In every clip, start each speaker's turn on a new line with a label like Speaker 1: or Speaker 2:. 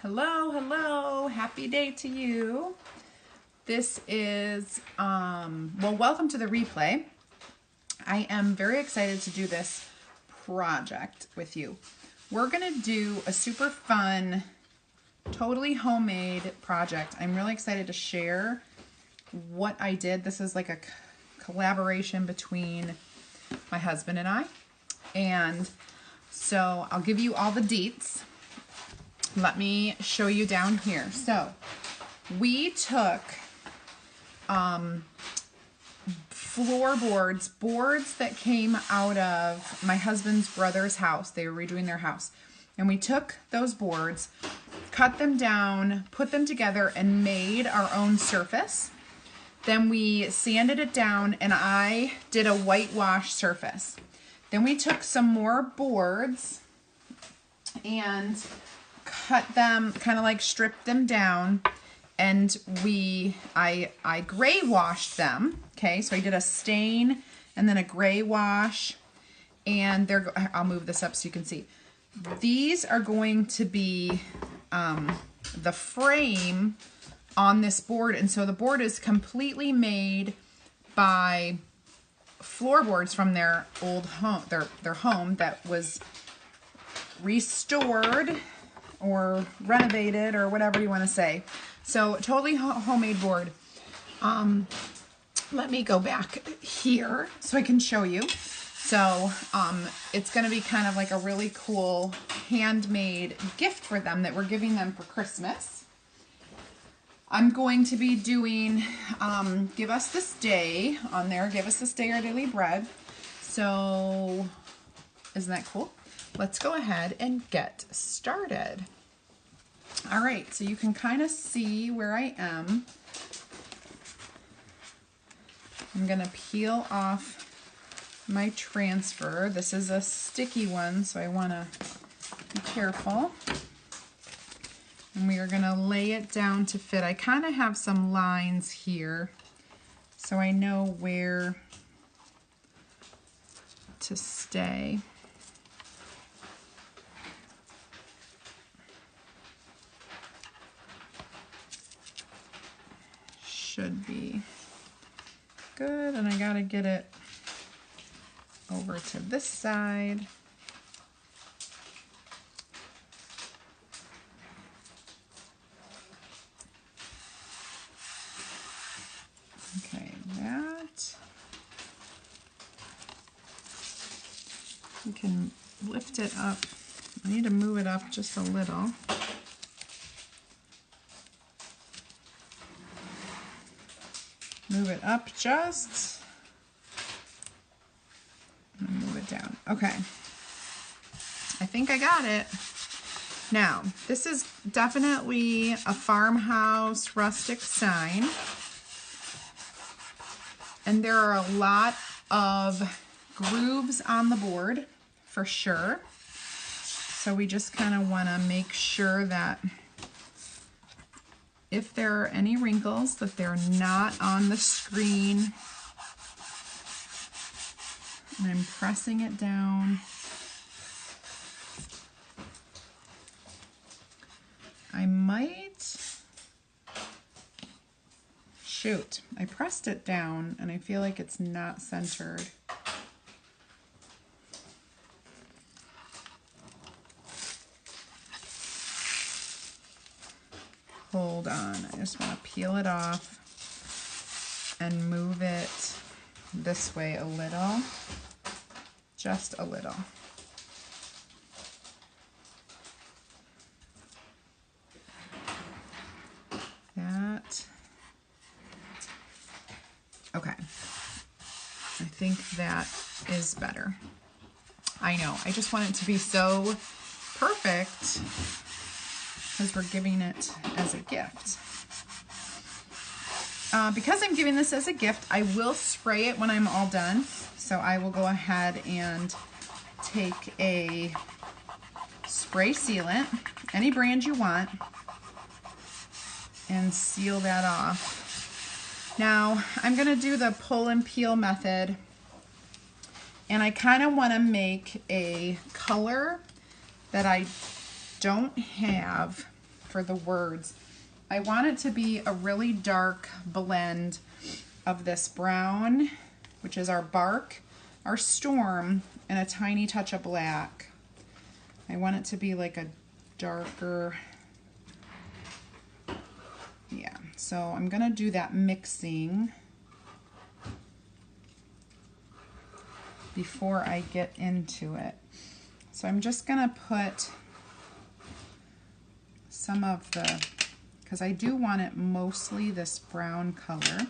Speaker 1: Hello, hello, happy day to you. This is, welcome to the replay. I am very excited to do this project with you. We're gonna do a super fun, totally homemade project. I'm really excited to share what I did. This is like a collaboration between my husband and I. And so I'll give you all the deets. Let me show you down here. So we took floorboards, boards that came out of my husband's brother's house. They were redoing their house. And we took those boards, cut them down, put them together, and made our own surface. Then we sanded it down, and I did a whitewash surface. Then we took some more boards and cut them, kind of like stripped them down, and I gray washed them. Okay, so I did a stain and then a gray wash, and I'll move this up so you can see. These are going to be the frame on this board, and so the board is completely made by floorboards from their old home, their home that was restored or renovated or whatever you want to say. So totally homemade board. Let me go back here so I can show you. So it's going to be kind of like a really cool handmade gift for them that we're giving them for Christmas. I'm going to be doing give us this day on there. Give us this day our daily bread. So isn't that cool? Let's go ahead and get started. All right, so you can kind of see where I am. I'm gonna peel off my transfer. This is a sticky one, so I wanna be careful. And we are gonna lay it down to fit. I kind of have some lines here, so I know where to stay. Should be good, and I gotta get it over to this side. Okay, that. You can lift it up. I need to move it up just a little. Move it up just, and move it down. Okay, I think I got it. Now, this is definitely a farmhouse rustic sign, and there are a lot of grooves on the board for sure. So we just kind of want to make sure that if there are any wrinkles, that they're not on the screen. And I'm pressing it down. I might, shoot, I pressed it down and I feel like it's not centered. Hold on, I just want to peel it off and move it this way a little, just a little. That, okay, I think that is better. I know, I just want it to be so perfect because we're giving it as a gift. Because I'm giving this as a gift, I will spray it when I'm all done. So I will go ahead and take a spray sealant, any brand you want, and seal that off. Now, I'm gonna do the pull and peel method, and I kind of want to make a color that I don't have for the words. I want it to be a really dark blend of this brown, which is our bark, our storm, and a tiny touch of black. I want it to be like a darker, yeah. So I'm gonna do that mixing before I get into it. So I'm just gonna put some of the, because I do want it mostly this brown color.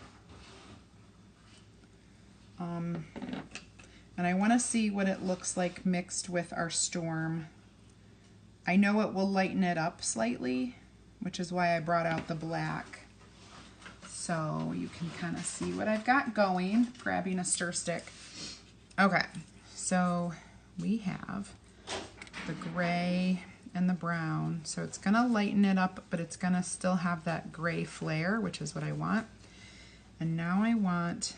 Speaker 1: And I want to see what it looks like mixed with our storm. I know it will lighten it up slightly, which is why I brought out the black. So you can kind of see what I've got going, grabbing a stir stick. Okay, so we have the gray and the brown. So it's gonna lighten it up, but it's gonna still have that gray flare, which is what I want. And now I want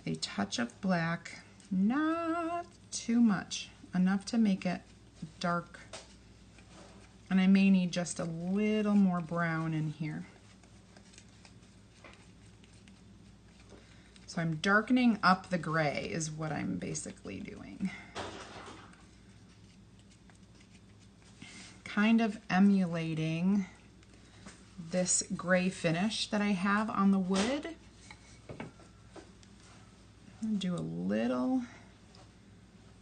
Speaker 1: a touch of black, not too much, enough to make it dark. And I may need just a little more brown in here. So I'm darkening up the gray is what I'm basically doing. Kind of emulating this gray finish that I have on the wood. I'm gonna do a little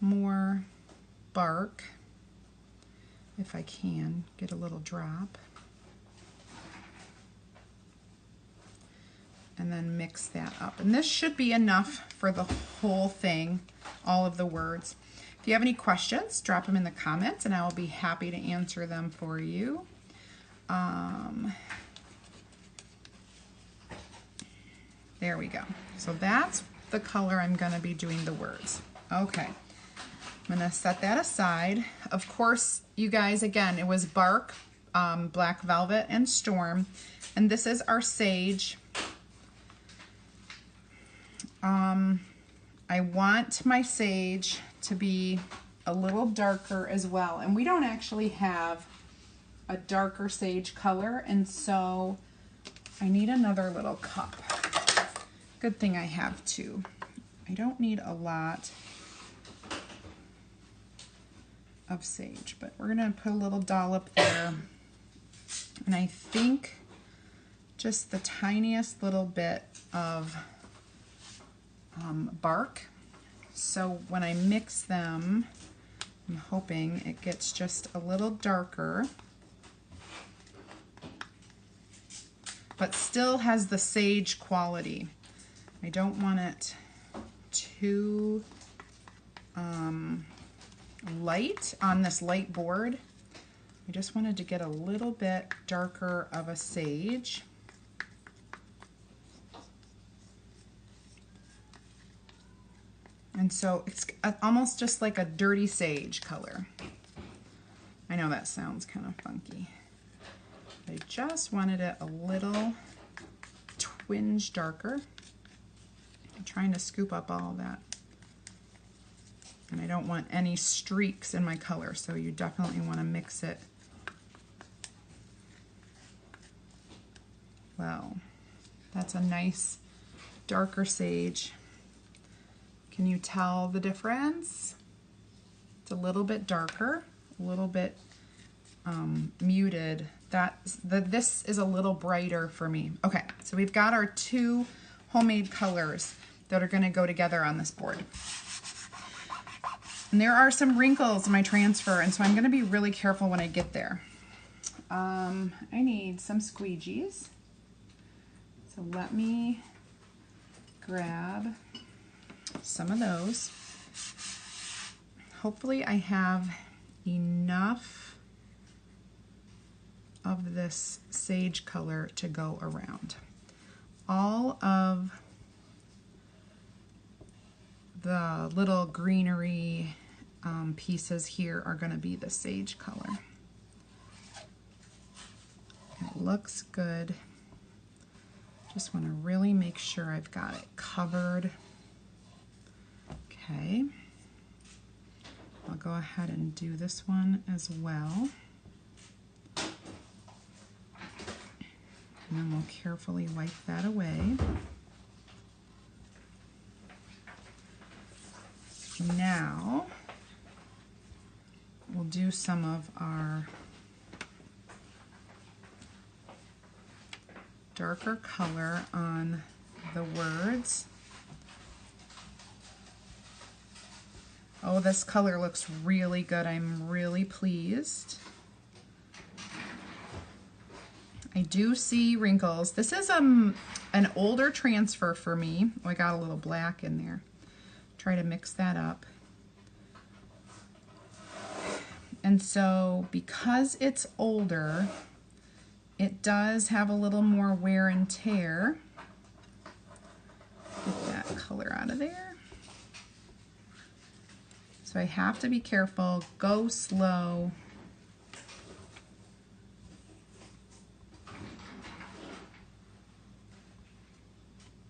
Speaker 1: more bark if I can, get a little drop. And then mix that up. And this should be enough for the whole thing, all of the words. If you have any questions, drop them in the comments and I will be happy to answer them for you. There we go. So that's the color I'm going to be doing the words. Okay, I'm going to set that aside. Of course, you guys, again, it was bark, black velvet, and storm. And this is our sage. I want my sage to be a little darker as well. And we don't actually have a darker sage color, and so I need another little cup. Good thing I have two. I don't need a lot of sage, but we're gonna put a little dollop there. And I think just the tiniest little bit of bark. So when I mix them, I'm hoping it gets just a little darker, but still has the sage quality. I don't want it too light on this light board. I just wanted to get a little bit darker of a sage. And so it's almost just like a dirty sage color. I know that sounds kind of funky. I just wanted it a little twinge darker. I'm trying to scoop up all of that. And I don't want any streaks in my color, so you definitely want to mix it well. That's a nice darker sage. Can you tell the difference? It's a little bit darker, a little bit muted. This is a little brighter for me. Okay, so we've got our two homemade colors that are going to go together on this board. And there are some wrinkles in my transfer, and so I'm going to be really careful when I get there. I need some squeegees. So let me grab some of those. Hopefully I have enough of this sage color to go around. All of the little greenery pieces here are going to be the sage color. It looks good. Just want to really make sure I've got it covered. Okay. I'll go ahead and do this one as well. And then we'll carefully wipe that away. Now, we'll do some of our darker color on the words. Oh, this color looks really good. I'm really pleased. I do see wrinkles. This is an older transfer for me. Oh, I got a little black in there. Try to mix that up. And so because it's older, it does have a little more wear and tear. Get that color out of there. So I have to be careful, go slow.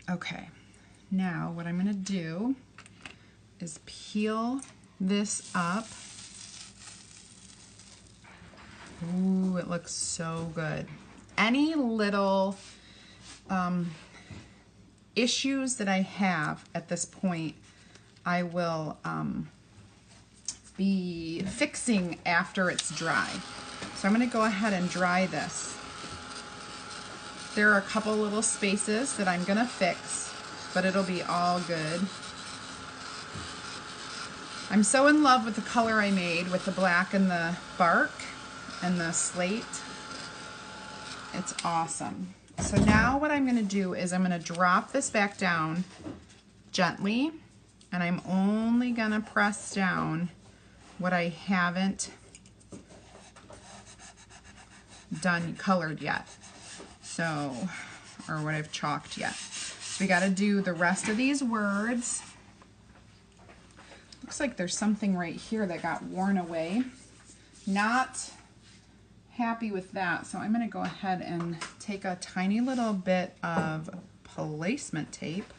Speaker 1: Okay, now what I'm gonna do is peel this up. Ooh, it looks so good. Any little issues that I have at this point, I will be fixing after it's dry. So I'm gonna go ahead and dry this. There are a couple little spaces that I'm gonna fix, but it'll be all good. I'm so in love with the color I made with the black and the bark and the slate. It's awesome. So now what I'm gonna do is I'm gonna drop this back down gently, and I'm only gonna press down what I haven't done colored yet. So, or what I've chalked yet. So we gotta do the rest of these words. Looks like there's something right here that got worn away. Not happy with that, so I'm gonna go ahead and take a tiny little bit of placement tape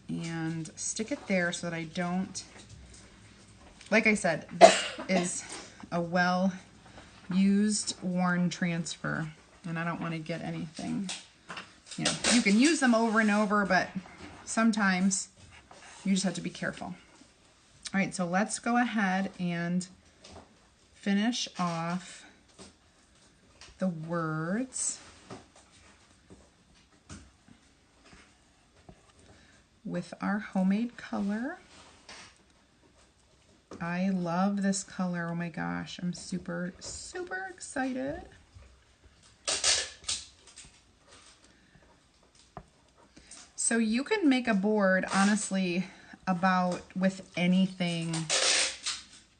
Speaker 1: and stick it there so that I don't, like I said, this is a well-used, worn transfer, and I don't want to get anything, you know, you can use them over and over, but sometimes you just have to be careful. All right, so let's go ahead and finish off the words with our homemade color. I love this color. Oh my gosh, I'm super, super excited. So you can make a board, honestly, with anything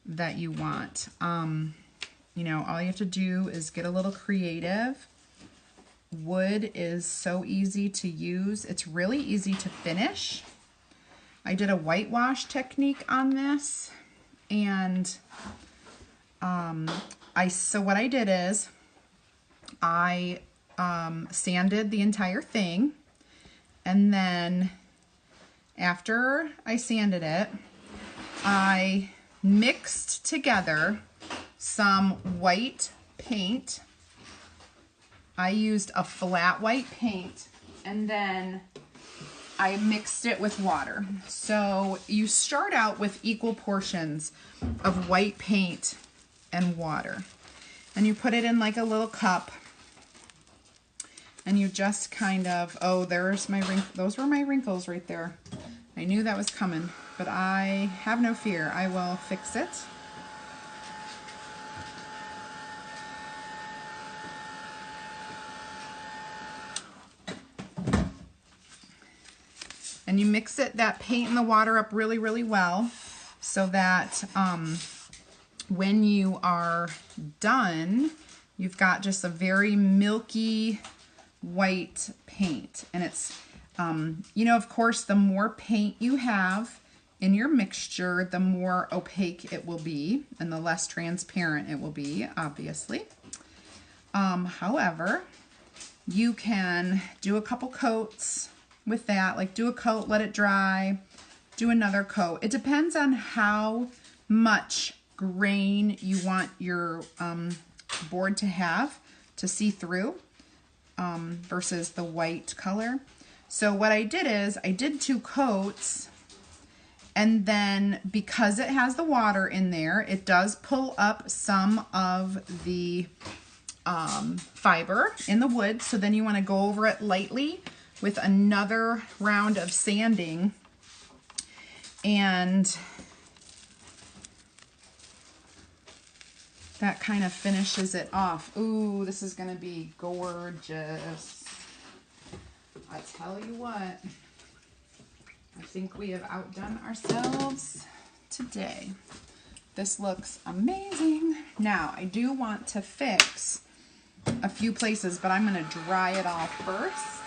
Speaker 1: that you want. You know, all you have to do is get a little creative. Wood is so easy to use. It's really easy to finish. I did a whitewash technique on this, and so what I did is I sanded the entire thing, and then after I sanded it, I mixed together some white paint. I used a flat white paint, and then I mixed it with water. So you start out with equal portions of white paint and water, and you put it in like a little cup, and you just kind of, oh, there's my those were my wrinkles right there. I knew that was coming, but I have no fear. I will fix it. And you mix that paint and the water up really, really well, so that when you are done, you've got just a very milky white paint. And it's, you know, of course, the more paint you have in your mixture, the more opaque it will be, and the less transparent it will be, obviously. However, you can do a couple coats with that, like do a coat, let it dry, do another coat. It depends on how much grain you want your board to have to see through. versus the white color. So what I did is I did 2 coats, and then because it has the water in there, it does pull up some of the fiber in the wood. So then you want to go over it lightly with another round of sanding, and that kind of finishes it off. Ooh, this is gonna be gorgeous. I tell you what, I think we have outdone ourselves today. This looks amazing. Now, I do want to fix a few places, but I'm gonna dry it off first.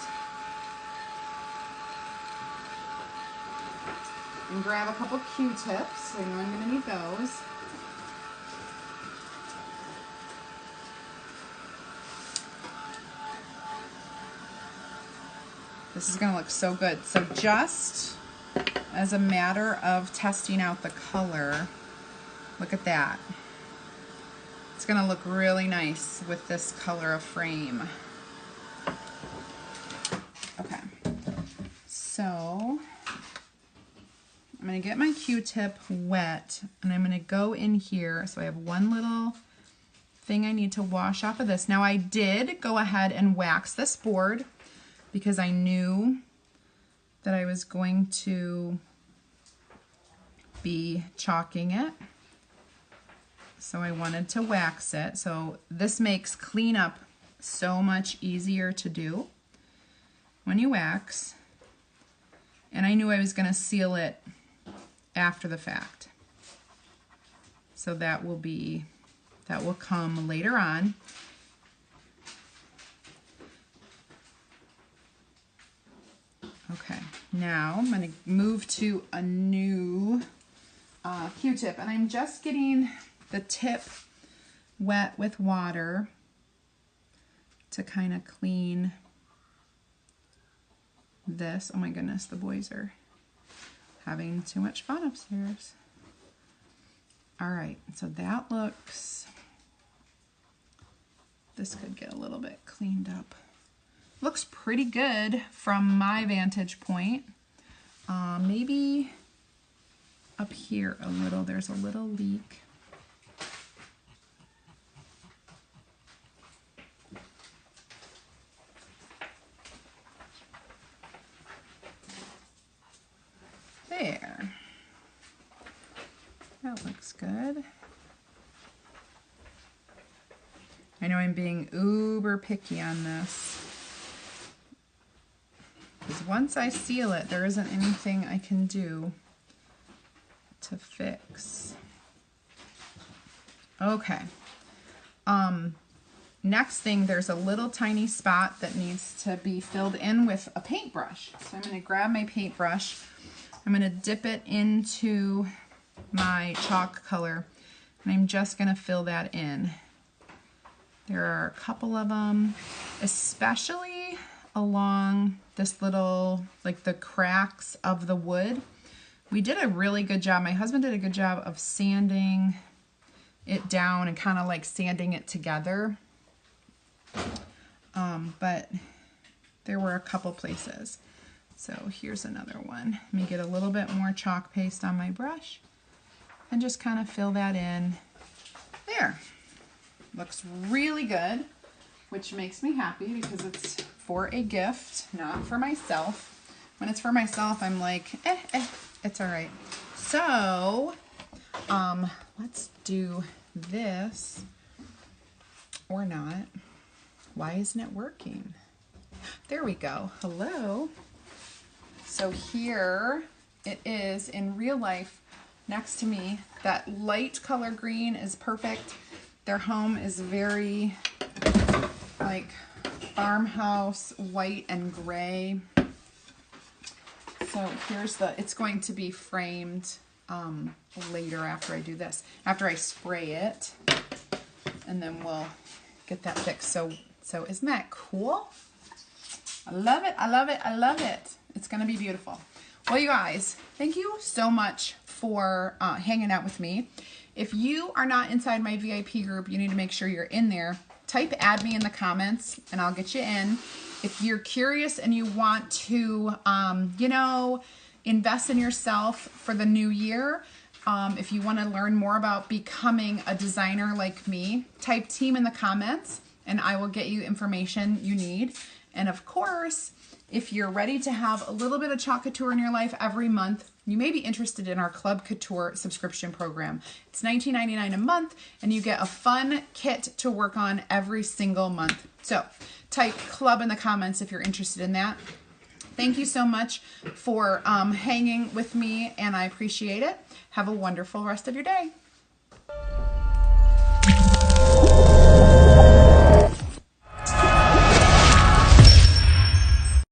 Speaker 1: And grab a couple Q-tips. I know I'm gonna need those. This is gonna look so good. So just as a matter of testing out the color, look at that. It's gonna look really nice with this color of frame. Okay, so I'm gonna get my Q-tip wet, and I'm gonna go in here. So I have one little thing I need to wash off of this. Now I did go ahead and wax this board because I knew that I was going to be chalking it. So I wanted to wax it. So this makes cleanup so much easier to do when you wax. And I knew I was gonna seal it after the fact. So that will come later on. Okay, now I'm going to move to a new Q-tip, and I'm just getting the tip wet with water to kind of clean this. Oh my goodness, the boys are having too much fun upstairs. All right, so that looks, this could get a little bit cleaned up. Looks pretty good from my vantage point. Maybe up here a little, there's a little leak. There. That looks good. I know I'm being uber picky on this, because once I seal it, there isn't anything I can do to fix. Okay. Next thing, there's a little tiny spot that needs to be filled in with a paintbrush. So I'm going to grab my paintbrush. I'm going to dip it into my chalk color, and I'm just going to fill that in. There are a couple of them, especially along this little, like the cracks of the wood. We did a really good job. My husband did a good job of sanding it down and kind of like sanding it together. But there were a couple places. So here's another one. Let me get a little bit more chalk paste on my brush and just kind of fill that in. There. Looks really good, which makes me happy because it's for a gift, not for myself. When it's for myself, I'm like, it's all right. So, let's do this, or not. Why isn't it working? There we go. Hello. So here it is in real life next to me. That light color green is perfect. Their home is very like farmhouse white and gray. So here's it's going to be framed later after I do this, after I spray it, and then we'll get that fixed. So isn't that cool? I love it, I love it, I love it. It's gonna be beautiful. Well, you guys, thank you so much for hanging out with me. If you are not inside my VIP group, you need to make sure you're in there. type add me in the comments and I'll get you in. If you're curious and you want to, you know, invest in yourself for the new year, if you want to learn more about becoming a designer like me, type team in the comments and I will get you information you need. And of course, if you're ready to have a little bit of Chalk Couture in your life every month, you may be interested in our Club Couture subscription program. It's $19.99 a month and you get a fun kit to work on every single month. So type club in the comments if you're interested in that. Thank you so much for hanging with me and I appreciate it. Have a wonderful rest of your day.